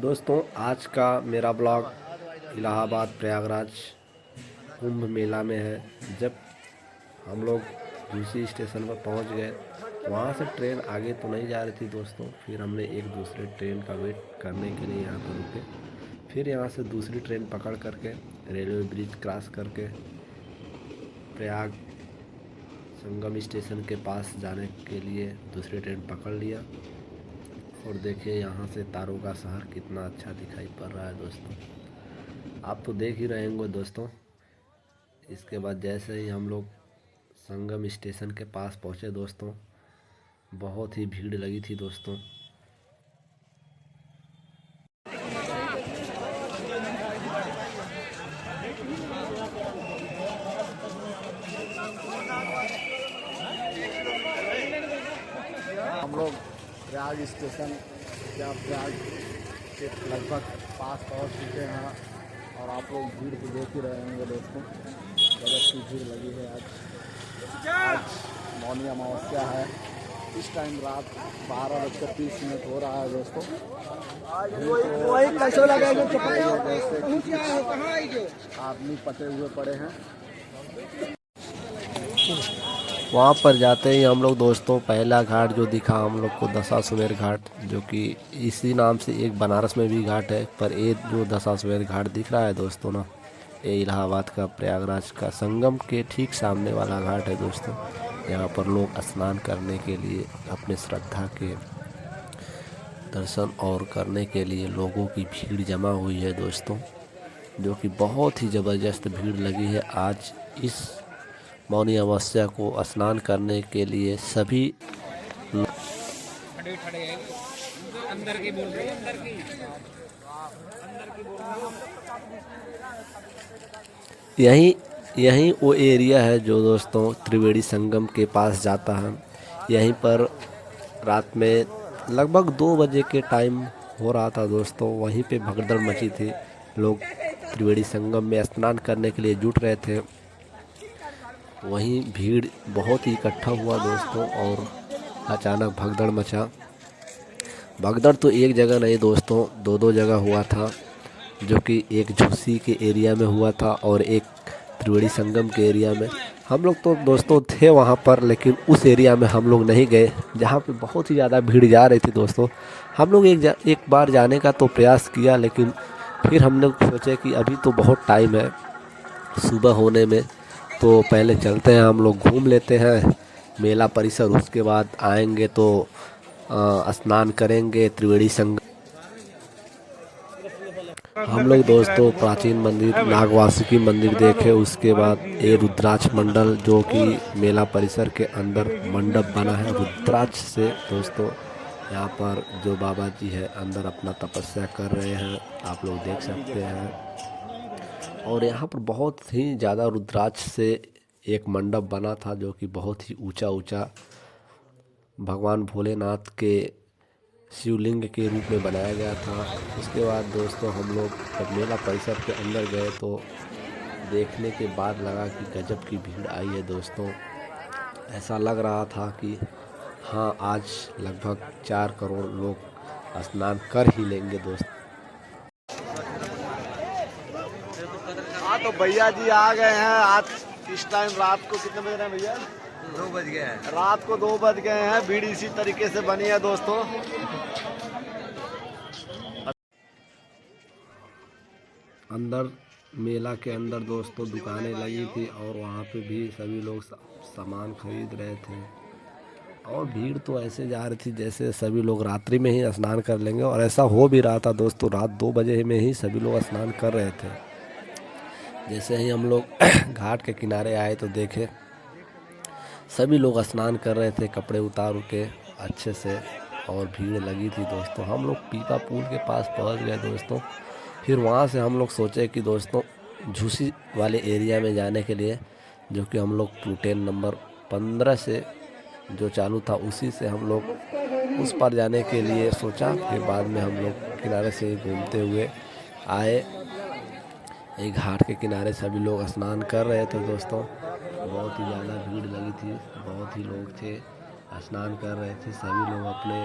दोस्तों, आज का मेरा ब्लॉग इलाहाबाद प्रयागराज कुंभ मेला में है। जब हम लोग दूसरी स्टेशन पर पहुंच गए, वहां से ट्रेन आगे तो नहीं जा रही थी दोस्तों। फिर हमने एक दूसरे ट्रेन का वेट करने के लिए यहाँ पर रुके। फिर यहाँ से दूसरी ट्रेन पकड़ करके रेलवे ब्रिज क्रॉस करके प्रयाग संगम स्टेशन के पास जाने के लिए दूसरी ट्रेन पकड़ लिया। और देखिए यहाँ से तारों का शहर कितना अच्छा दिखाई पड़ रहा है दोस्तों। आप तो देख ही रहे होंगे दोस्तों। इसके बाद जैसे ही हम लोग संगम स्टेशन के पास पहुँचे दोस्तों, बहुत ही भीड़ लगी थी दोस्तों। हम लोग प्रयाग स्टेशन या प्रयाग के लगभग पास पहुंच चुके हैं और आप लोग भीड़ को देख ही रहे होंगे दोस्तों। गजब की भीड़ लगी है। आज मौनी अमावस्या है। इस टाइम रात 12:30 हो रहा है दोस्तों। आदमी पटे हुए पड़े हैं। वहाँ पर जाते ही हम लोग दोस्तों पहला घाट जो दिखा हम लोग को दशाश्वमेध घाट, जो कि इसी नाम से एक बनारस में भी घाट है। पर ये जो दशाश्वमेध घाट दिख रहा है दोस्तों ना, ये इलाहाबाद का प्रयागराज का संगम के ठीक सामने वाला घाट है दोस्तों। यहाँ पर लोग स्नान करने के लिए अपने श्रद्धा के दर्शन और करने के लिए लोगों की भीड़ जमा हुई है दोस्तों, जो कि बहुत ही ज़बरदस्त भीड़ लगी है। आज इस मौनी अमावस्या को स्नान करने के लिए सभी यहीं यहीं वो एरिया है जो दोस्तों त्रिवेणी संगम के पास जाता है। यहीं पर रात में लगभग 2 बजे के टाइम हो रहा था दोस्तों। वहीं पे भगदड़ मची थी। लोग त्रिवेणी संगम में स्नान करने के लिए जुट रहे थे। वहीं भीड़ बहुत ही इकट्ठा हुआ दोस्तों और अचानक भगदड़ मचा। भगदड़ तो एक जगह नहीं दोस्तों, 2 जगह हुआ था, जो कि एक झुस्सी के एरिया में हुआ था और एक त्रिवेणी संगम के एरिया में। हम लोग तो दोस्तों थे वहाँ पर, लेकिन उस एरिया में हम लोग नहीं गए जहाँ पे बहुत ही ज़्यादा भीड़ जा रही थी दोस्तों। हम लोग एक बार जाने का तो प्रयास किया, लेकिन फिर हम लोग सोचे कि अभी तो बहुत टाइम है सुबह होने में, तो पहले चलते हैं हम लोग घूम लेते हैं मेला परिसर। उसके बाद आएंगे तो स्नान करेंगे त्रिवेणी संगम। हम लोग दोस्तों प्राचीन मंदिर नागवासुकी मंदिर देखे। उसके बाद ये रुद्राक्ष मंडल, जो कि मेला परिसर के अंदर मंडप बना है रुद्राक्ष से दोस्तों। यहाँ पर जो बाबा जी है अंदर अपना तपस्या कर रहे हैं, आप लोग देख सकते हैं। और यहाँ पर बहुत ही ज़्यादा रुद्राक्ष से एक मंडप बना था, जो कि बहुत ही ऊंचा ऊंचा भगवान भोलेनाथ के शिवलिंग के रूप में बनाया गया था। उसके बाद दोस्तों हम लोग जब मेला परिसर के अंदर गए तो देखने के बाद लगा कि गजब की भीड़ आई है दोस्तों। ऐसा लग रहा था कि हाँ, आज लगभग 4 करोड़ लोग स्नान कर ही लेंगे दोस्त। हाँ तो भैया जी आ गए हैं। आज इस टाइम रात को कितने बज रहे हैं भैया? 2 बज गए हैं। रात को 2 बज गए हैं। भीड़ इसी तरीके से बनी है दोस्तों। अंदर मेला के अंदर दोस्तों दुकानें लगी थी और वहाँ पे भी सभी लोग सामान खरीद रहे थे। और भीड़ तो ऐसे जा रही थी जैसे सभी लोग रात्रि में ही स्नान कर लेंगे, और ऐसा हो भी रहा था दोस्तों। रात 2 बजे में ही सभी लोग स्नान कर रहे थे। जैसे ही हम लोग घाट के किनारे आए तो देखे सभी लोग स्नान कर रहे थे कपड़े उतार के अच्छे से, और भीड़ लगी थी दोस्तों। हम लोग पीपा पुल के पास पहुंच गए दोस्तों। फिर वहां से हम लोग सोचे कि दोस्तों झूसी वाले एरिया में जाने के लिए, जो कि हम लोग प्लूटेन नंबर 15 से जो चालू था उसी से हम लोग उस पर जाने के लिए सोचा। फिर बाद में हम लोग किनारे से घूमते हुए आए। एक घाट के किनारे सभी लोग स्नान कर रहे थे दोस्तों। बहुत ही ज़्यादा भीड़ लगी थी, बहुत ही लोग थे, स्नान कर रहे थे। सभी लोग अपने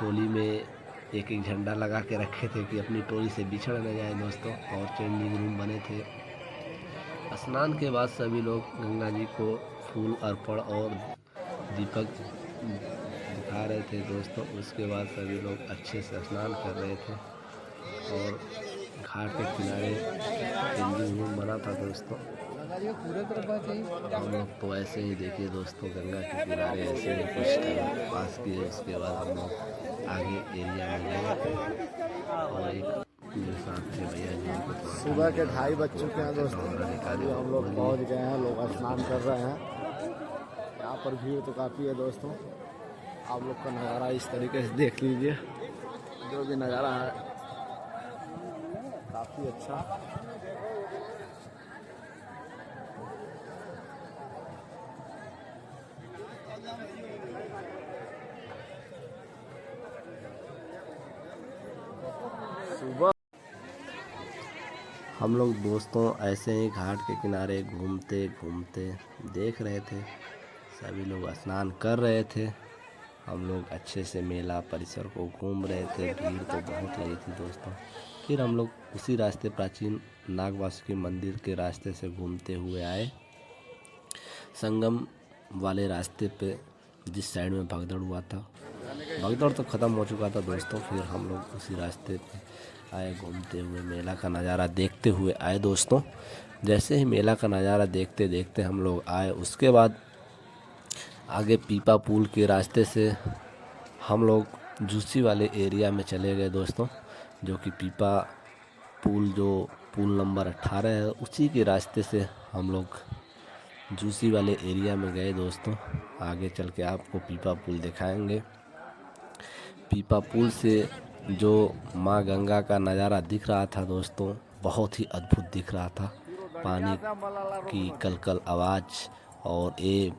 होली में एक एक झंडा लगा के रखे थे कि अपनी टोली से बिछड़ न जाए दोस्तों। और चेंजिंग रूम बने थे। स्नान के बाद सभी लोग गंगा जी को फूल अर्पण और दीपक दिखा रहे थे दोस्तों। उसके बाद सभी लोग अच्छे से स्नान कर रहे थे और घाट के किनारे चेंजिंग रूम बना था दोस्तों। हम लोग तो ऐसे ही देखिए दोस्तों, गंगा के किनारे ऐसे ही कुछ टाइम पास किए। उसके बाद हम लोग आगे एरिया में गए और एक मेरे साथ थे भैया जी, उनको थोड़ा सुबह के 2:30 बज चुके हैं दोस्तों। अभी हम लोग पहुंच गए हैं, लोग स्नान कर रहे हैं। यहाँ पर भीड़ तो काफ़ी है दोस्तों। आप लोग का नज़ारा इस तरीके से देख लीजिए, जो भी नज़ारा है काफ़ी अच्छा। सुबह हम लोग दोस्तों ऐसे ही घाट के किनारे घूमते घूमते देख रहे थे, सभी लोग स्नान कर रहे थे। हम लोग अच्छे से मेला परिसर को घूम रहे थे। भीड़ तो बहुत लगी थी दोस्तों। फिर हम लोग उसी रास्ते प्राचीन नागवासुकी मंदिर के रास्ते से घूमते हुए आए। संगम वाले रास्ते पे जिस साइड में भगदड़ हुआ था, भगदड़ तो ख़त्म हो चुका था दोस्तों। फिर हम लोग उसी रास्ते पे आए, घूमते हुए मेला का नज़ारा देखते हुए आए दोस्तों। जैसे ही मेला का नज़ारा देखते देखते हम लोग आए, उसके बाद आगे पीपा पुल के रास्ते से हम लोग जूसी वाले एरिया में चले गए दोस्तों। जो कि पीपा पुल, जो पुल नंबर 18 है, उसी के रास्ते से हम लोग जूसी वाले एरिया में गए दोस्तों। आगे चल के आपको पीपा पुल दिखाएंगे। पीपा पुल से जो माँ गंगा का नज़ारा दिख रहा था दोस्तों, बहुत ही अद्भुत दिख रहा था। पानी की कलकल आवाज़ और ये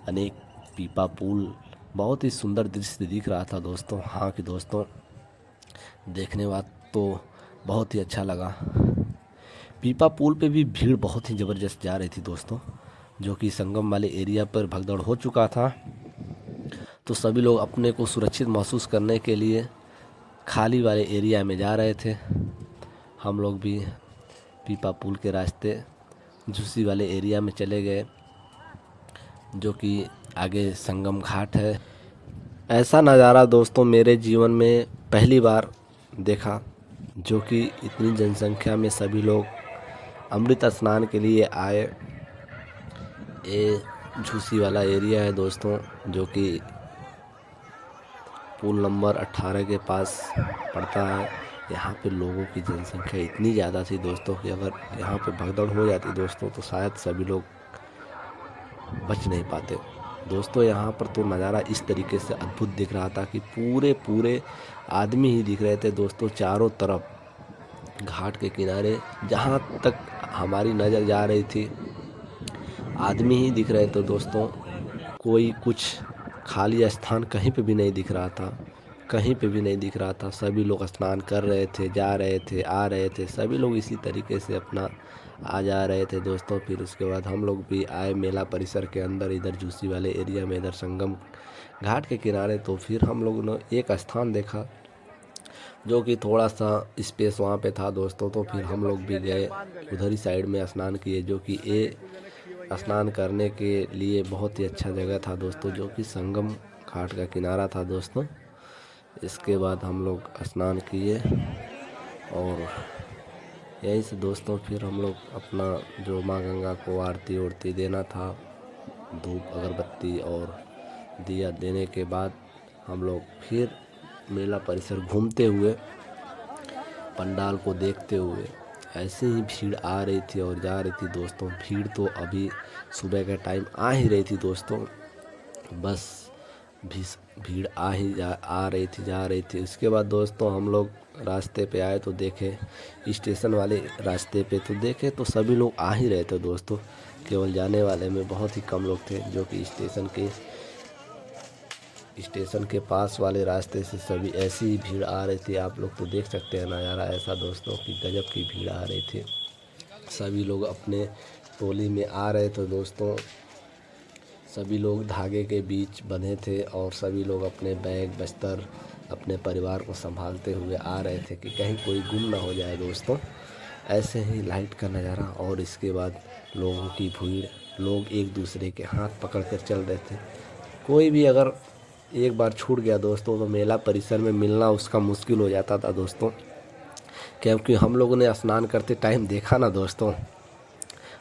अनेक पीपा पुल, बहुत ही सुंदर दृश्य दिख रहा था दोस्तों। हाँ कि दोस्तों, देखने बाद तो बहुत ही अच्छा लगा। पीपा पुल पे भी भीड़ बहुत ही ज़बरदस्त जा रही थी दोस्तों। जो कि संगम वाले एरिया पर भगदड़ हो चुका था, तो सभी लोग अपने को सुरक्षित महसूस करने के लिए खाली वाले एरिया में जा रहे थे। हम लोग भी पीपा पुल के रास्ते झूसी वाले एरिया में चले गए, जो कि आगे संगम घाट है। ऐसा नज़ारा दोस्तों मेरे जीवन में पहली बार देखा, जो कि इतनी जनसंख्या में सभी लोग अमृत स्नान के लिए आए। ये झूसी वाला एरिया है दोस्तों, जो कि पुल नंबर 18 के पास पड़ता है। यहाँ पे लोगों की जनसंख्या इतनी ज़्यादा थी दोस्तों कि अगर यहाँ पे भगदड़ हो जाती दोस्तों तो शायद सभी लोग बच नहीं पाते दोस्तों। यहाँ पर तो नज़ारा इस तरीके से अद्भुत दिख रहा था कि पूरे आदमी ही दिख रहे थे दोस्तों। चारों तरफ घाट के किनारे जहाँ तक हमारी नज़र जा रही थी, आदमी ही दिख रहे थे दोस्तों। कोई कुछ खाली स्थान कहीं पे भी नहीं दिख रहा था, कहीं पे भी नहीं दिख रहा था। सभी लोग स्नान कर रहे थे, जा रहे थे, आ रहे थे। सभी लोग इसी तरीके से अपना आ जा रहे थे दोस्तों। फिर उसके बाद हम लोग भी आए मेला परिसर के अंदर, इधर जूसी वाले एरिया में, इधर संगम घाट के किनारे। तो फिर हम लोगों ने एक स्थान देखा जो कि थोड़ा सा स्पेस वहाँ पे था दोस्तों। तो फिर हम लोग भी गए उधर ही साइड में स्नान किए, जो कि ये स्नान करने के लिए बहुत ही अच्छा जगह था दोस्तों, जो कि संगम घाट का किनारा था दोस्तों। इसके बाद हम लोग स्नान किए और यहीं से दोस्तों फिर हम लोग अपना जो माँ गंगा को आरती उरती देना था, धूप अगरबत्ती और दिया देने के बाद हम लोग फिर मेला परिसर घूमते हुए, पंडाल को देखते हुए, ऐसे ही भीड़ आ रही थी और जा रही थी दोस्तों। भीड़ तो अभी सुबह का टाइम आ ही रही थी दोस्तों, बस भीड़ आ रही थी, जा रही थी। उसके बाद दोस्तों हम लोग रास्ते पे आए तो देखे, स्टेशन वाले रास्ते पे तो देखे तो सभी लोग आ ही रहे थे दोस्तों। केवल जाने वाले में बहुत ही कम लोग थे, जो कि स्टेशन के पास वाले रास्ते से सभी ऐसी ही भीड़ आ रही थी। आप लोग तो देख सकते हैं नज़ारा ऐसा दोस्तों कि गजब की भीड़ आ रही थी। सभी लोग अपने टोली में आ रहे थे दोस्तों। सभी लोग धागे के बीच बंधे थे और सभी लोग अपने बैग बस्तर अपने परिवार को संभालते हुए आ रहे थे कि कहीं कोई गुम ना हो जाए दोस्तों। ऐसे ही लाइट का नज़ारा और इसके बाद लोगों की भीड़, लोग एक दूसरे के हाथ पकड़ कर चल रहे थे। कोई भी अगर एक बार छूट गया दोस्तों तो मेला परिसर में मिलना उसका मुश्किल हो जाता था दोस्तों, क्योंकि हम लोगों ने स्नान करते टाइम देखा ना दोस्तों,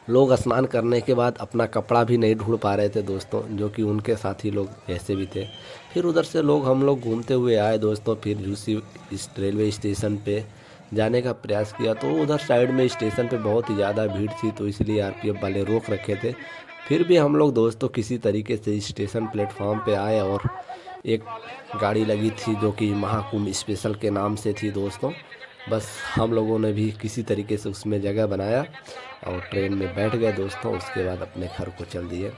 लोग स्नान करने के बाद अपना कपड़ा भी नहीं ढूंढ पा रहे थे दोस्तों, जो कि उनके साथी लोग ऐसे भी थे। फिर उधर से हम लोग घूमते हुए आए दोस्तों। फिर झूसी इस रेलवे स्टेशन पे जाने का प्रयास किया तो उधर साइड में स्टेशन पे बहुत ही ज़्यादा भीड़ थी, तो इसलिए आरपीएफ वाले रोक रखे थे। फिर भी हम लोग दोस्तों किसी तरीके से स्टेशन प्लेटफॉर्म पे आए और एक गाड़ी लगी थी जो कि महाकुंभ स्पेशल के नाम से थी दोस्तों। बस हम लोगों ने भी किसी तरीके से उसमें जगह बनाया और ट्रेन में बैठ गए दोस्तों। उसके बाद अपने घर को चल दिए।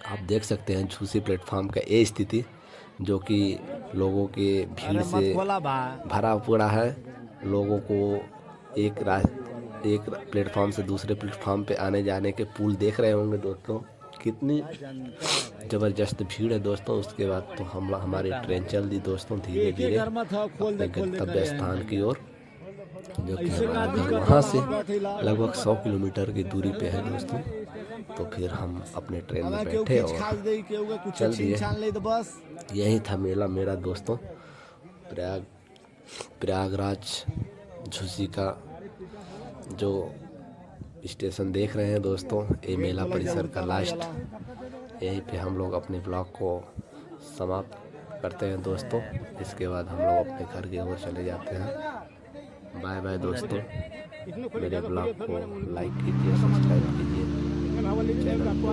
आप देख सकते हैं झूसी प्लेटफॉर्म का ये स्थिति, जो कि लोगों के भीड़ से भरा पड़ा है। लोगों को एक प्लेटफॉर्म से दूसरे प्लेटफॉर्म पे आने जाने के पुल देख रहे होंगे दोस्तों, कितनी ज़बरदस्त भीड़ है दोस्तों। उसके बाद तो हमारी ट्रेन चल दी दोस्तों धीरे धीरे अपने गंतव्य स्थान की ओर, जो कि हमारा घर वहाँ से लगभग 100 किलोमीटर की दूरी पे है दोस्तों। तो फिर हम अपने ट्रेन में बैठे और चल दिए। यही था मेरा दोस्तों प्रयागराज झूसी का जो स्टेशन देख रहे हैं दोस्तों, ये मेला परिसर का लास्ट। यहीं पे हम लोग अपने ब्लॉग को समाप्त करते हैं दोस्तों। इसके बाद हम लोग अपने घर की ओर चले जाते हैं। बाय बाय दोस्तों। मेरे ब्लॉग को लाइक कीजिए, सब्सक्राइब कीजिए, चैनल को